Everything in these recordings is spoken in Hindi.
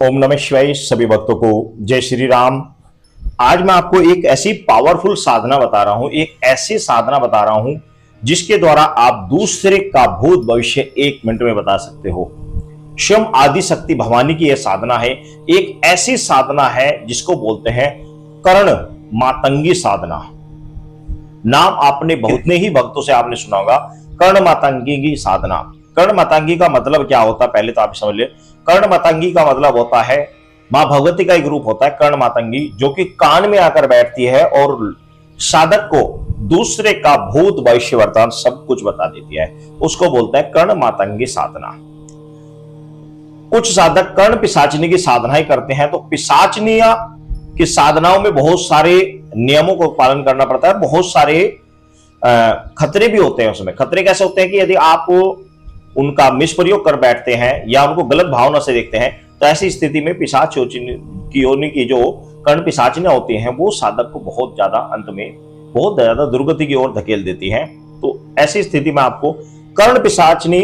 ओम नमः शिवाय। सभी भक्तों को जय श्री राम। आज मैं आपको एक ऐसी पावरफुल साधना बता रहा हूं, एक ऐसी साधना बता रहा हूं जिसके द्वारा आप दूसरे का भूत भविष्य 1 मिनट में बता सकते हो। स्वयं आदि शक्ति भवानी की यह साधना है। एक ऐसी साधना है जिसको बोलते हैं कर्ण मातंगी साधना। नाम आपने बहुत ने ही भक्तों से आपने सुना होगा, कर्ण मातंगी की साधना। कर्ण मातंगी का मतलब क्या होता है पहले तो आप समझ ले। कर्ण मातंगी का मतलब होता है मां भगवती का एक रूप होता है कर्ण मातंगी, जो कि कान में आकर बैठती है और साधक को दूसरे का भूत भविष्य वर्तमान सब कुछ बता देती है। उसको बोलते हैं कर्ण मातंगी साधना। कुछ साधक कर्ण पिशाचिनी की साधना ही करते हैं, तो पिशाचनिया की साधनाओं में बहुत सारे नियमों को पालन करना पड़ता है, बहुत सारे खतरे भी होते हैं। उसमें खतरे कैसे होते हैं कि यदि आप उनका मिसप्रयोग कर बैठते हैं या उनको गलत भावना से देखते हैं, तो ऐसी स्थिति में पिशाच की योनि की जो कर्ण पिशाचियां होती हैं वो साधक को बहुत ज्यादा अंत में बहुत ज्यादा दुर्गति की ओर धकेल देती हैं। तो ऐसी स्थिति में आपको कर्ण पिशाचिनी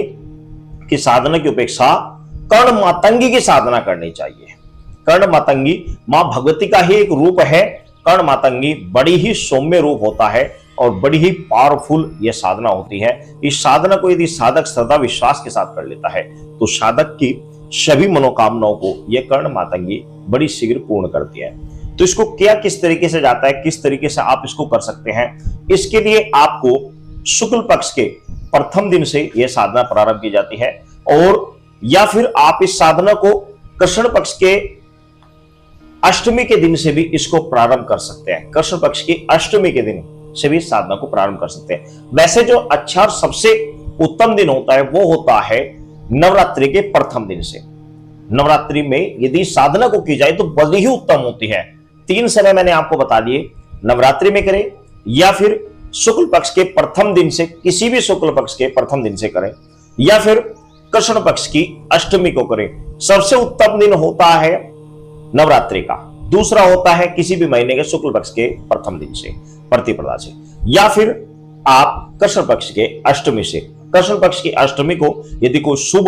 की साधना की अपेक्षा कर्ण मातंगी की साधना करनी चाहिए। कर्ण मातंगी मां भगवती का ही एक रूप है। कर्ण मातंगी बड़ी ही सौम्य रूप होता है और बड़ी ही पावरफुल यह साधना होती है। इस साधना को यदि साधक श्रद्धा विश्वास के साथ कर लेता है तो साधक की सभी मनोकामनाओं को यह कर्ण मातंगी बड़ी शीघ्र पूर्ण करती है। तो इसको क्या किस तरीके से जाता है, किस तरीके से आप इसको कर सकते हैं, इसके लिए आपको शुक्ल पक्ष के प्रथम दिन से यह साधना प्रारंभ की जाती है, और या फिर आप इस साधना को कृष्ण पक्ष के अष्टमी के दिन से भी इसको प्रारंभ कर सकते हैं। कृष्ण पक्ष की अष्टमी के दिन से भी साधना को प्रारंभ कर सकते हैं। वैसे जो अच्छा और सबसे उत्तम दिन होता है वो होता है नवरात्रि के प्रथम दिन से। नवरात्रि में यदि साधना को की जाए तो बड़ी ही उत्तम होती है। 3 समय मैंने आपको बता दिए, नवरात्रि में करें या फिर शुक्ल पक्ष के प्रथम दिन से, किसी भी शुक्ल पक्ष के प्रथम दिन से करें, या फिर कृष्ण पक्ष की अष्टमी को करें। सबसे उत्तम दिन होता है नवरात्रि का, दूसरा होता है किसी भी महीने के शुक्ल पक्ष के प्रथम दिन से, प्रतिपदा से, या फिर आप कृष्ण पक्ष के अष्टमी से। कृष्ण पक्ष की अष्टमी को यदि कोई शुभ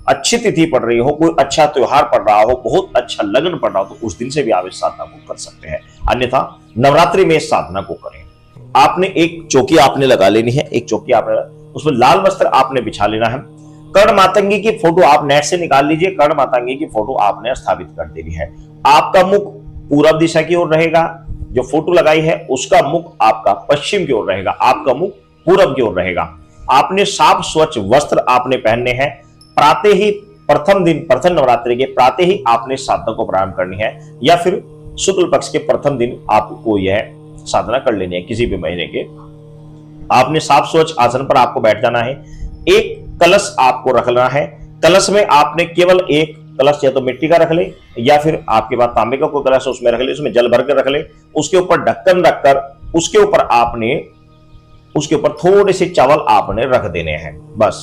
अच्छी तिथि पड़ रही हो, कोई अच्छा त्योहार पड़ रहा हो, बहुत अच्छा लगन पड़ रहा हो, तो उस दिन से भी आप इस साधना को कर सकते हैं। अन्यथा नवरात्रि में इस साधना को करें। आपने एक चौकी आपने लगा लेनी है, एक चौकी आपने, उसमें लाल वस्त्र आपने बिछा लेना है। कर्ण मातंगी की फोटो आप नेट से निकाल लीजिए। कर्ण मातंगी की फोटो आपने स्थापित कर देनी है। आपका मुख पूरब दिशा की ओर रहेगा, जो फोटो लगाई है उसका मुख आपका पश्चिम की ओर रहेगा, आपका मुख पूरब की ओर रहेगा। आपने साफ स्वच्छ वस्त्र आपने पहनने हैं। प्रातः ही प्रथम दिन, प्रथम नवरात्रि के प्रातः ही आपने साधना को प्रारंभ करनी है, या फिर शुक्ल पक्ष के प्रथम दिन आपको यह साधना कर लेनी है। किसी भी महीने के आपने साफ स्वच्छ आसन पर आपको बैठ जाना है। एक कलश आपको रखना है। कलश में आपने केवल एक कलश या तो मिट्टी का रख ले, या फिर आपके पास तांबे का कोई कलश उसमें रख ले, उसमें जल भर कर रख ले। उसके ऊपर ढक्कन रखकर उसके ऊपर आपने उसके ऊपर थोड़े से चावल आपने रख देने हैं, बस।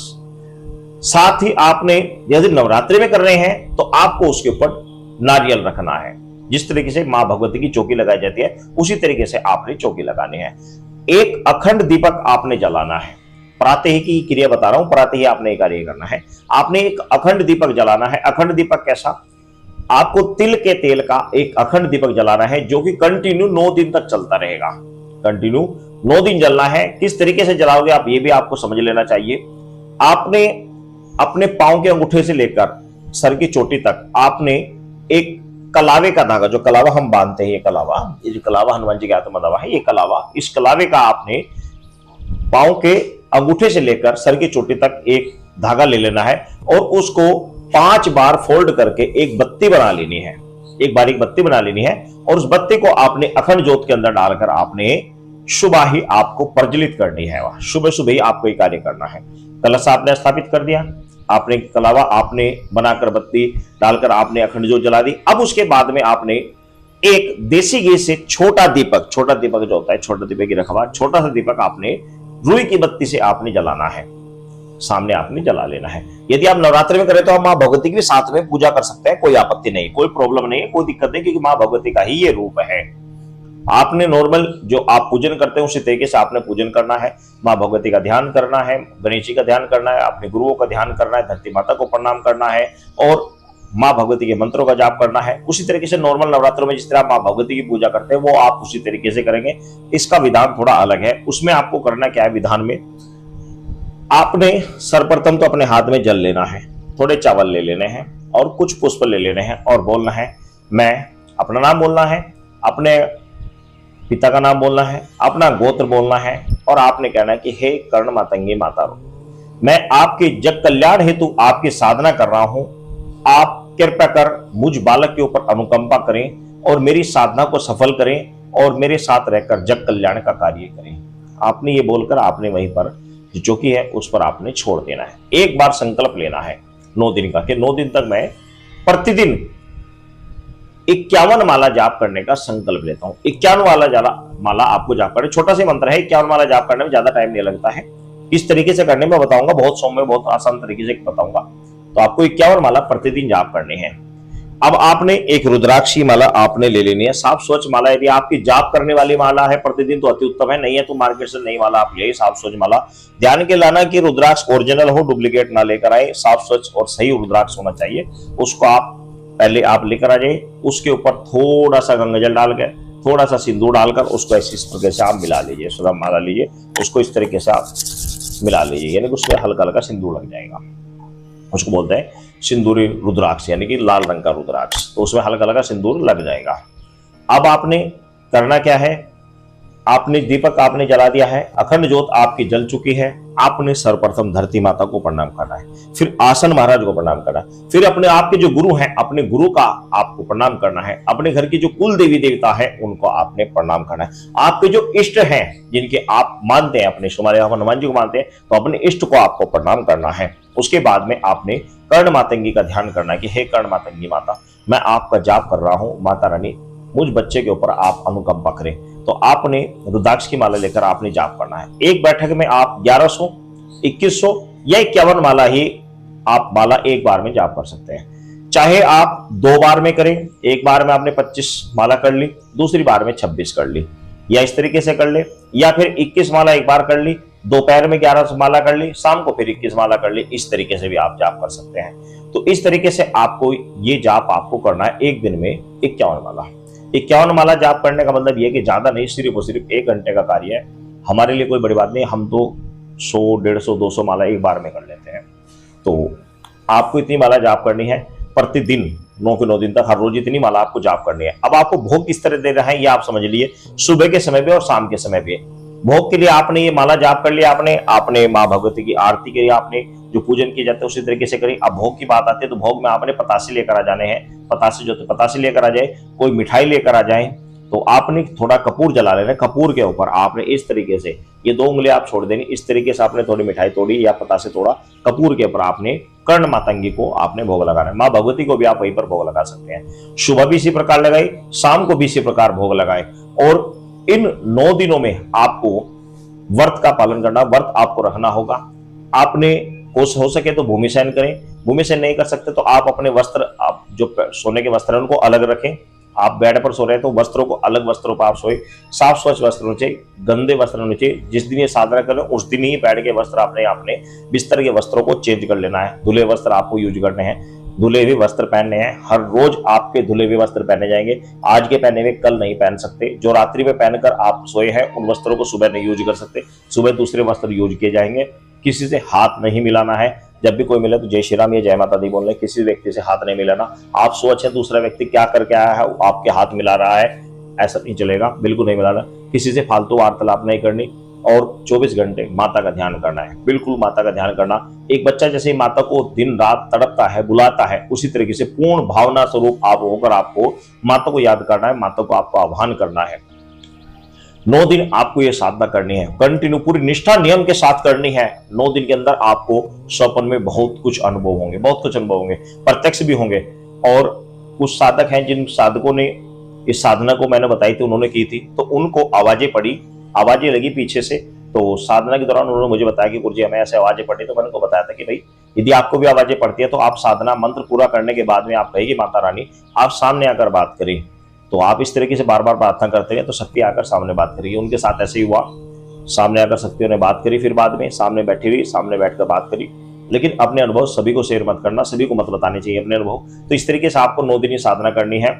साथ ही आपने यदि नवरात्रि में कर रहे हैं तो आपको उसके ऊपर नारियल रखना है। जिस तरीके से मां भगवती की चौकी लगाई जाती है उसी तरीके से आपने चौकी लगानी है। एक अखंड दीपक आपने जलाना है। प्रातः ही की क्रिया बता रहा हूं, प्रातः ही आपने एक कार्य करना है। आपने एक अखंड दीपक जलाना है। अखंड दीपक कैसा? आपको तिल के तेल का एक अखंड दीपक जलाना है, जो कि कंटिन्यू 9 दिन तक चलता रहेगा। कंटिन्यू 9 दिन जलना है। किस तरीके से जलाओगे आप ये भी आपको समझ लेना चाहिए। आपने अपने पांव के अंगूठे से लेकर सर की चोटी तक आपने एक कलावे का धागा, जो कलावा हम बांधते हैं, ये जो कलावा हनुमान जी के हाथ में दवा है, ये कलावा, इस कलावे का आपने पांव के अंगूठे से लेकर सर की चोटी तक एक धागा ले लेना है, और उसको 5 बार फोल्ड करके एक बत्ती बना लेनी है। एक बारीक बत्ती बना लेनी है, और उस बत्ती को आपने अखंड ज्योत के अंदर डालकर आपने सुबह ही आपको प्रज्वलित करनी है। वह सुबह सुबह ही आपको ये कार्य करना है। कलश आपने स्थापित कर दिया, आपने कलावा आपने बनाकर बत्ती डालकर आपने अखंड ज्योत जला दी। अब उसके बाद में आपने एक देसी घी से छोटा दीपक जो होता है, छोटा दीपक की रखवा, छोटा सा दीपक आपने रुई की बत्ती से आपने जलाना है, सामने आपने जला लेना है। यदि आप नवरात्रि में करें तो हम मां भगवती की भी साथ में पूजा कर सकते हैं, कोई आपत्ति नहीं, कोई प्रॉब्लम नहीं है, कोई दिक्कत नहीं, क्योंकि मां भगवती का ही ये रूप है। आपने नॉर्मल जो आप पूजन करते हैं उसी तरीके से आपने पूजन करना है। मां भगवती का ध्यान करना है, गणेश जी का ध्यान करना है, अपने गुरुओं का ध्यान करना है, धरती माता को प्रणाम करना है, और माँ भगवती के मंत्रों का जाप करना है। उसी तरीके से नॉर्मल नवरात्रों में जिस तरह आप माँ भगवती की पूजा करते हैं वो आप उसी तरीके से करेंगे। इसका विधान थोड़ा अलग है। उसमें आपको करना क्या है, विधान में आपने सर्वप्रथम तो अपने हाथ में जल लेना है, थोड़े चावल ले लेने हैं और कुछ पुष्प ले लेने हैं और बोलना है, मैं अपना नाम बोलना है, अपने पिता का नाम बोलना है, अपना गोत्र बोलना है और आपने कहना है कि हे कर्ण मातंगी माता रो, मैं आपके जग कल्याण हेतु आपकी साधना कर रहा हूं। आप कृपया कर मुझ बालक के ऊपर अनुकंपा करें और मेरी साधना को सफल करें और मेरे साथ रहकर जग कल्याण का कार्य करें। आपने ये बोलकर आपने वहीं पर जो चौकी है उस पर आपने छोड़ देना है। एक बार संकल्प लेना है 9 दिन का कि 9 दिन तक मैं प्रतिदिन 51 माला जाप करने का संकल्प लेता हूं। 51 माला आपको जाप करना, छोटा सा मंत्र है, 51 माला जाप करने में ज्यादा टाइम नहीं लगता है। इस तरीके से करने में बताऊंगा, बहुत सौम्य बहुत आसान तरीके से बताऊंगा। तो आपको 51 माला प्रतिदिन जाप करनी है। अब आपने एक रुद्राक्षी माला आपने ले लेनी है, साफ स्वच्छ माला। यदि आपकी जाप करने वाली माला है प्रतिदिन तो अति उत्तम है, नहीं है तो मार्केट से नई माला आप ले, साफ स्वच्छ माला। ध्यान के लाना कि रुद्राक्ष ओरिजिनल हो, डुप्लीकेट ना लेकर आए, साफ स्वच्छ और सही रुद्राक्ष होना चाहिए। उसको आप पहले आप लेकर आ जाइए, उसके ऊपर थोड़ा सा गंगाजल डालकर, थोड़ा सा सिंदूर डालकर उसको इस तरीके से आप मिला लीजिए। सुधा माला लीजिए, उसको इस तरीके से आप मिला लीजिए, यानी कि उसमें हल्का हल्का सिंदूर लग जाएगा। उसको बोलते हैं सिंदूरी रुद्राक्ष, यानी कि लाल रंग का रुद्राक्ष। तो उसमें हल्का हल्का सिंदूर लग जाएगा। अब आपने करना क्या है, आपने दीपक आपने जला दिया है, अखंड ज्योत आपकी जल चुकी है। आपने सर्वप्रथम धरती माता को प्रणाम करना है, फिर आसन महाराज को प्रणाम करना है, फिर अपने आपके जो गुरु हैं अपने गुरु का आपको प्रणाम करना है, अपने घर की जो कुल देवी देवता है उनको आपने प्रणाम करना है। आपके जो इष्ट हैं जिनके आप मानते हैं, अपने हमारे हनुमान जी को मानते हैं, तो अपने इष्ट को आपको प्रणाम करना है। उसके बाद में आपने कर्ण मातंगी का ध्यान करना है कि हे कर्ण मातंगी माता, मैं आपका जाप कर रहा हूं, माता रानी मुझ बच्चे के ऊपर आप अनुकंपा करें। तो आपने रुद्राक्ष की माला लेकर आपने जाप करना है। एक बैठक में आप 1100, 2100 या 51 माला ही आप माला एक बार में जाप कर सकते हैं। चाहे आप 2 बार में करें, एक बार में आपने 25 माला कर ली, दूसरी बार में 26 कर ली, या इस तरीके से कर ले, या फिर 21 माला एक बार कर ली, दोपहर में 11 माला कर ली, शाम को फिर 21 माला कर ली। इस तरीके से भी आप जाप कर सकते हैं। तो इस तरीके से आपको ये जाप आपको करना है एक दिन में 51 माला। 51 माला जाप करने का मतलब ये कि ज्यादा नहीं, सिर्फ और सिर्फ 1 घंटे का कार्य है। हमारे लिए कोई बड़ी बात नहीं, हम तो 100, 150, 200 माला एक बार में कर लेते हैं। तो आपको इतनी माला जाप करनी है प्रतिदिन, 9 के 9 दिन तक, हर रोज इतनी माला आपको जाप करनी है। अब आपको भोग किस तरह दे रहे हैं ये आप समझ लीजिए, सुबह के समय पे और शाम के समय पे। भोग के लिए आपने ये माला जाप कर लिया, आपने माँ भगवती की आरती के लिए आपने जो पूजन किए जाते हैं उसी तरीके से करिए। अब भोग की बात आती है तो भोग में आपने पतासे लेकर आ जाने हैं, पतासे जो तो पतासे लेकर आ जाए, कोई मिठाई लेकर आ जाए, तो आपने थोड़ा कपूर जला लेना। कपूर के ऊपर आपने इस तरीके से ये 2 उंगली आप छोड़ देनी, इस तरीके से आपने थोड़ी मिठाई तोड़ी या पतासे तोड़ा, कपूर के ऊपर आपने कर्ण मातंगी को आपने भोग लगाना है। माँ भगवती को भी आप वहीं पर भोग लगा सकते हैं। सुबह भी इसी प्रकार लगाई, शाम को भी इसी प्रकार भोग लगाए। और इन 9 दिनों में आपको व्रत का पालन करना, व्रत आपको रखना होगा। आपने हो सके तो भूमि शयन करें, भूमि शयन नहीं कर सकते तो आप अपने वस्त्र, आप जो सोने के वस्त्र हैं उनको अलग रखें। आप बेड पर सो रहे हैं तो वस्त्रों को अलग वस्त्रों पर आप सोए, साफ स्वच्छ वस्त्र होने चाहिए, गंदे वस्त्र होने चाहिए। जिस दिन ये साधना करें उस दिन ही बेड के वस्त्र अपने बिस्तर के वस्त्रों को चेंज कर लेना है। धुले वस्त्र आपको यूज करने हैं, धुले हुए वस्त्र पहनने हैं। हर रोज आपके धुले हुए वस्त्र पहने जाएंगे, आज के पहने हुए कल नहीं पहन सकते। जो रात्रि में पहनकर आप सोए हैं उन वस्त्रों को सुबह नहीं यूज कर सकते, सुबह दूसरे वस्त्र यूज किए जाएंगे। किसी से हाथ नहीं मिलाना है, जब भी कोई मिले तो जय श्री राम या जय माता दी बोलना है। किसी व्यक्ति से हाथ नहीं मिलाना। आप सोचें दूसरा व्यक्ति क्या करके आया है, आपके हाथ मिला रहा है, ऐसा नहीं चलेगा, बिल्कुल नहीं मिलाना। किसी से फालतू वार्तालाप नहीं करनी और 24 घंटे माता का ध्यान करना है, बिल्कुल माता का ध्यान करना। एक बच्चा जैसे माता को दिन रात तड़पता है, बुलाता है, उसी तरीके से पूर्ण भावना स्वरूप आप होकर आपको माता को याद करना है, माता को आपको आह्वान करना है। 9 दिन आपको ये साधना करनी है, कंटिन्यू पूरी निष्ठा नियम के साथ करनी है। 9 दिन के अंदर आपको स्वप्न में बहुत कुछ अनुभव होंगे, बहुत कुछ अनुभव होंगे, प्रत्यक्ष भी होंगे। और कुछ साधक हैं जिन साधकों ने इस साधना को मैंने बताई थी, उन्होंने की थी, तो उनको आवाजें पड़ी, आवाजें लगी पीछे से। तो साधना के दौरान उन्होंने मुझे बताया कि गुरुजी हमें ऐसे आवाजें पड़ी। तो मैंने उनको बताया था कि भाई यदि आपको भी आवाजें पड़ती है तो आप साधना मंत्र पूरा करने के बाद में आप कहिए माता रानी आप सामने आकर बात करें। तो आप इस तरीके से बार बार प्रार्थना करते हैं तो शक्ति आकर सामने बात करेगी। उनके साथ ऐसे ही हुआ, सामने आकर शक्तियों ने बात करी, फिर बाद में सामने बैठी हुई, सामने बैठकर बात करी। लेकिन अपने अनुभव सभी को शेयर मत करना, सभी को मत बताने चाहिए अपने अनुभव। तो इस तरीके से आपको 9 दिन की साधना करनी है।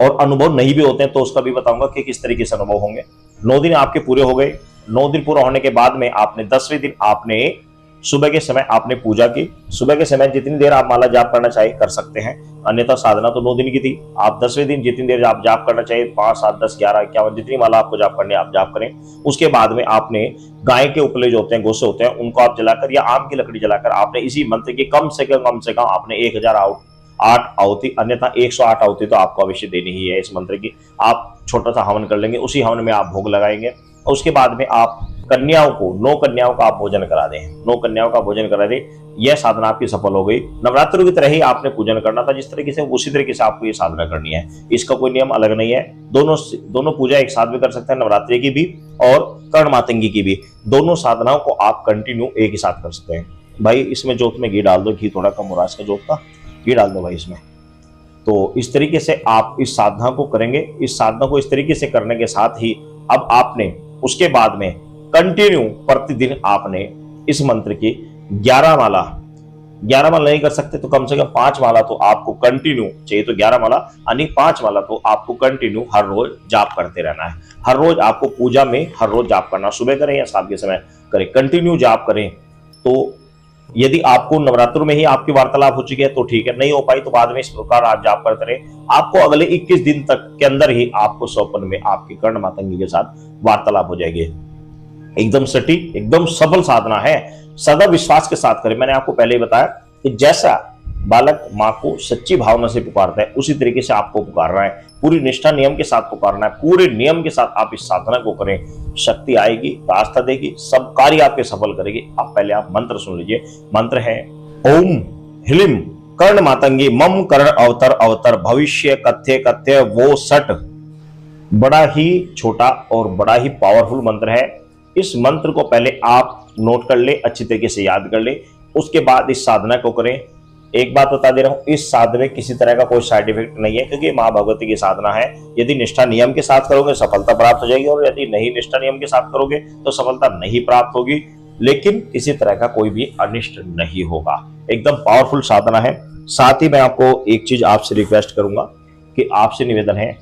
और अनुभव नहीं भी होते हैं तो उसका भी बताऊंगा कि किस तरीके से अनुभव होंगे। 9 दिन आपके पूरे हो गए। 9 दिन पूरा होने के बाद में आपने 10वें दिन आपने सुबह के समय आपने पूजा की। सुबह के समय जितनी देर आप माला जाप करना चाहिए कर सकते हैं, अन्यथा साधना तो 9 दिन की थी। आप 10वें दिन जितनी देर आप जाप करना चाहिए 5, 7, 10, 11, 51 जितनी माला आपको जाप करनी है आप जाप करें। उसके बाद में आपने गाय के उपले जो होते हैं, गोसे होते हैं, उनको आप जलाकर या आम की लकड़ी जलाकर आपने इसी मंत्र की कम से कम आपने 1008 आहुति, अन्यथा 108 आहुति तो आपको अवश्य देनी ही है इस मंत्र की। आप छोटा सा हवन कर लेंगे, उसी हवन में आप भोग लगाएंगे। और उसके बाद में आप कन्याओं को 9 कन्याओं का आप भोजन करा दें, 9 कन्याओं का भोजन करा दें। यह साधना आपकी सफल हो गई। नवरात्रों की तरह ही आपने पूजन करना था जिस तरीके से, उसी तरीके से आपको ये साधना करनी है। इसका कोई नियम अलग नहीं है। दोनों पूजा एक साथ भी कर सकते हैं, नवरात्रि की भी और कर्ण मातंगी की भी। दोनों साधनाओं को आप कंटिन्यू एक ही साथ कर सकते हैं। भाई इसमें जोत में घी डाल दो, घी थोड़ा कम हो रहा है इसका जोत का, घी डाल दो भाई इसमें। तो इस तरीके से आप इस साधना को करेंगे। इस साधना को इस तरीके से करने के साथ ही अब आपने उसके बाद में कंटिन्यू प्रतिदिन आपने इस मंत्र की 11 माला नहीं कर सकते तो कम से कम 5 माला तो आपको कंटिन्यू चाहिए। तो 11 माला यानी 5 माला तो आपको कंटिन्यू हर रोज जाप करते रहना है। हर रोज आपको पूजा में हर रोज जाप करना, सुबह करें या शाम के समय करें, कंटिन्यू जाप करें। तो यदि आपको नवरात्रों में ही आपकी वार्तालाप हो चुकी है तो ठीक है, नहीं हो पाई तो बाद में इस प्रकार आप जाप करते रहे। आपको अगले 21 दिन तक के अंदर ही आपको स्वप्न में आपकी कर्ण मातंगी के साथ वार्तालाप हो जाएगी। एकदम सटीक, एकदम सफल साधना है। सदा विश्वास के साथ करें। मैंने आपको पहले ही बताया कि जैसा बालक माँ को सच्ची भावना से पुकारता है उसी तरीके से आपको पुकारना है। पूरी निष्ठा नियम के साथ पुकारना है। पूरे नियम के साथ आप इस साधना को करें, शक्ति आएगी, आस्था देगी, सब कार्य आपके सफल करेगी। आप पहले आप मंत्र सुन लीजिए। मंत्र है ओम ह्लीम कर्ण मातंगी मम कर्ण अवतर अवतर भविष्य कथ्य कथ्य वो सट। बड़ा ही छोटा और बड़ा ही पावरफुल मंत्र है। इस मंत्र को पहले आप नोट कर ले, अच्छी तरीके से याद कर ले, उसके बाद इस साधना को करें। एक बात बता दे रहा हूं, इस साधना में किसी तरह का कोई साइड इफेक्ट नहीं है, क्योंकि मां भगवती की साधना है। यदि निष्ठा नियम के साथ करोगे सफलता प्राप्त हो जाएगी, और यदि नहीं निष्ठा नियम के साथ करोगे तो सफलता नहीं प्राप्त होगी, लेकिन किसी तरह का कोई भी अनिष्ट नहीं होगा। एकदम पावरफुल साधना है। साथ ही मैं आपको एक चीज आपसे रिक्वेस्ट करूंगा कि आपसे निवेदन है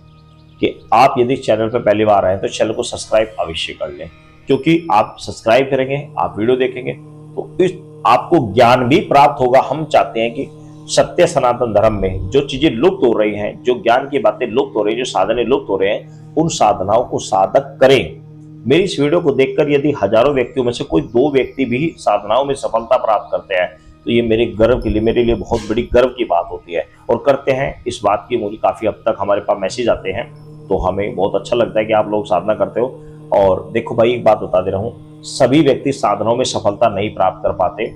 कि आप यदि चैनल पर पहली बार आए तो चैनल को सब्सक्राइब अवश्य कर लें, क्योंकि आप सब्सक्राइब करेंगे, आप वीडियो देखेंगे तो इस आपको ज्ञान भी प्राप्त होगा। हम चाहते हैं कि सत्य सनातन धर्म में जो चीजें लुप्त हो रही हैं, जो ज्ञान की बातें लुप्त हो रही हैं, जो साधने लुप्त हो रहे हैं, उन साधनाओं को साधक करें। मेरी इस वीडियो को देखकर यदि हजारों व्यक्तियों में से कोई 2 व्यक्ति भी साधनाओं में सफलता प्राप्त करते हैं तो ये मेरे गर्व के लिए, मेरे लिए बहुत बड़ी गर्व की बात होती है। और करते हैं, इस बात की मुझे काफी हद तक हमारे पास मैसेज आते हैं, तो हमें बहुत अच्छा लगता है कि आप लोग साधना करते हो। और देखो भाई, एक बात बता दे रहा हूं, सभी व्यक्ति साधनाओं में सफलता नहीं प्राप्त कर पाते,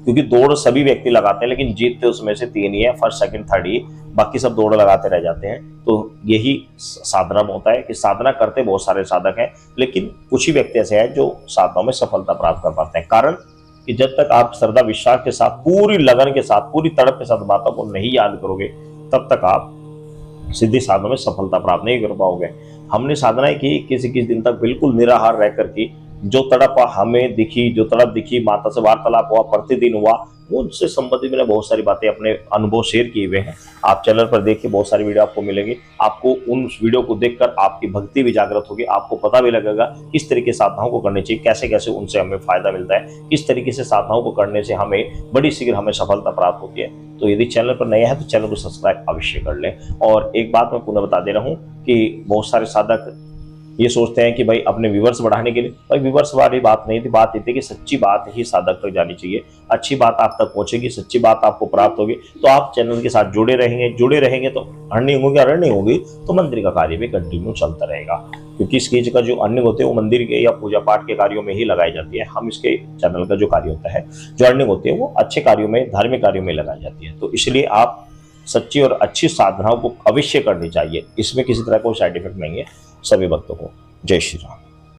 क्योंकि दौड़ सभी व्यक्ति लगाते हैं लेकिन जीतते उसमें से 3 ही है, फर्स्ट सेकंड थर्ड ही, बाकी सब दौड़ लगाते रह जाते हैं। तो यही साधना में होता है कि साधना करते बहुत सारे साधक हैं, लेकिन कुछ ही व्यक्ति ऐसे हैं जो साधनाओं में सफलता प्राप्त कर पाते हैं। कारण कि जब तक आप श्रद्धा विश्वास के साथ, पूरी लगन के साथ, पूरी तड़प के साथ बातों को नहीं याद करोगे, तब तक आप सिद्धि साधना में सफलता प्राप्त नहीं कर पाओगे। हमने साधनाएं की किसी दिन तक बिल्कुल निराहार रह कर की, जो तड़प हमें दिखी, जो तड़प दिखी, माता से वार्तालाप हुआ, प्रतिदिन हुआ, वो उनसे संबंधित मैंने बहुत सारी बातें अपने अनुभव शेयर किए हुए हैं। आप चैनल पर देखिए, बहुत सारी वीडियो आपको मिलेंगी। आपको उन वीडियो को देखकर आपकी भक्ति भी जागृत होगी, आपको पता भी लगेगा किस तरीके से साधनाओं को करनी चाहिए, कैसे कैसे उनसे हमें फायदा मिलता है, किस तरीके से साधनाओं को करने से हमें बड़ी शीघ्र हमें सफलता प्राप्त होती है। तो यदि चैनल पर नया है तो चैनल को सब्सक्राइब अवश्य कर लें। और एक बात मैं पुनः बता दे रहा हूँ कि बहुत सारे साधक ये सोचते हैं कि भाई अपने व्यूवर्स बढ़ाने के लिए, भाई व्यूवर्स वाली बात नहीं थी। बात ये थी कि सच्ची बात ही साधक तक जानी चाहिए, अच्छी बात आप तक पहुंचेगी, सच्ची बात आपको प्राप्त होगी तो आप चैनल के साथ जुड़े रहेंगे तो अर्निंग होगी, अर्निंग होगी तो मंदिर का कार्य भी कंटिन्यू चलता रहेगा। क्योंकि इस चीज का जो अर्निंग होते हैं वो मंदिर के या पूजा पाठ के कार्यों में ही लगाई जाती है। हम इसके चैनल का जो कार्य होता है, जो अर्निंग होती है, वो अच्छे कार्यों में, धार्मिक कार्यों में लगाई जाती है। तो इसलिए आप सच्ची और अच्छी साधनाओं को अवश्य करनी चाहिए। इसमें किसी तरह कोई साइड इफेक्ट नहीं है। सभी भक्तों को जय श्री राम।